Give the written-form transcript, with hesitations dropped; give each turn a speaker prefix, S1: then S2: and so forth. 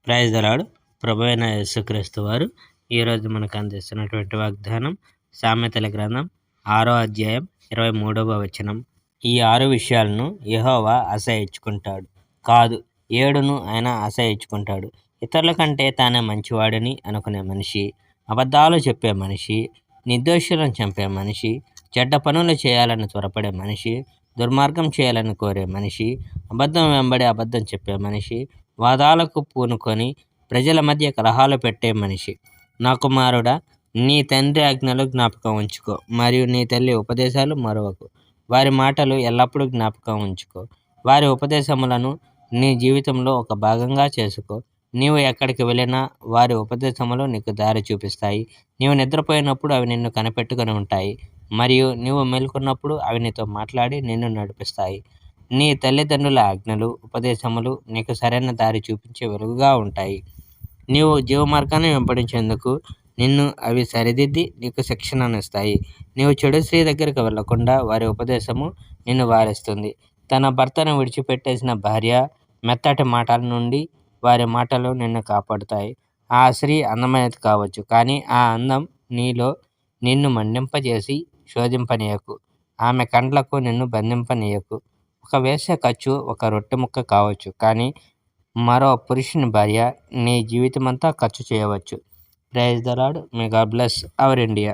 S1: Praise the lord. ప్రభువైన యేసుక్రీస్తు వారు ఈరోజు మనకు అందిస్తున్నటువంటి వాగ్దానం సామెతల గ్రంథం 6వ అధ్యాయం 23వ వచనం. ఈ 6 విషయాలను యెహోవా అసహ్యించుకుంటాడు కాదు, 7ను ఆయన అసహ్యించుకుంటాడు. ఇతరుల కంటే తానే మంచివాడని అనుకునే మనిషి, అబద్ధాలు చెప్పే మనిషి, నిర్దోషులను చంపే మనిషి, చెడ్డ పనులు చేయాలని త్వరపడే మనిషి, దుర్మార్గం చేయాలని కోరే మనిషి, అబద్ధం వెంబడి అబద్ధం చెప్పే మనిషి, వాదాలకు పూనుకొని ప్రజల మధ్య కలహాలు పెట్టే మనిషి. నా కుమారుడా, నీ తండ్రి ఆజ్ఞలు జ్ఞాపకం ఉంచుకో, మరియు నీ తల్లి ఉపదేశాలు మరవకు. వారి మాటలు ఎల్లప్పుడూ జ్ఞాపకం ఉంచుకో, వారి ఉపదేశములను నీ జీవితంలో ఒక భాగంగా చేసుకో. నీవు ఎక్కడికి వెళ్ళినా వారి ఉపదేశములు నీకు దారి చూపిస్తాయి. నీవు నిద్రపోయినప్పుడు అవి నిన్ను కనిపెట్టుకొని ఉంటాయి, మరియు నీవు మేల్కొన్నప్పుడు అవి నీతో మాట్లాడి నిన్ను నడిపిస్తాయి. నీ తల్లిదండ్రుల ఆజ్ఞలు, ఉపదేశములు నీకు సరైన దారి చూపించే వెలుగుగా ఉంటాయి. నీవు జీవమార్గాన్ని వెంబడించేందుకు నిన్ను అవి సరిదిద్ది నీకు శిక్షణనిస్తాయి. నీవు చెడు స్త్రీ దగ్గరికి వెళ్లకుండా వారి ఉపదేశము నిన్ను వారిస్తుంది. తన భర్తను విడిచిపెట్టేసిన భార్య మెత్తటి మాటల నుండి వారి మాటలు నిన్ను కాపాడుతాయి. ఆ స్త్రీ అందమైనది కావచ్చు, కానీ ఆ అందం నీలో నిన్ను మండింపజేసి శోధింపనీయకు. ఆమె కండ్లకు నిన్ను బంధింపనీయకు. ఒక వేశ్య ఖర్చు ఒక రొట్టె ముక్క కావచ్చు, కానీ మరో పురుషుని భార్య నీ జీవితమంతా ఖర్చు చేయవచ్చు. Praise the Lord. May God bless our India.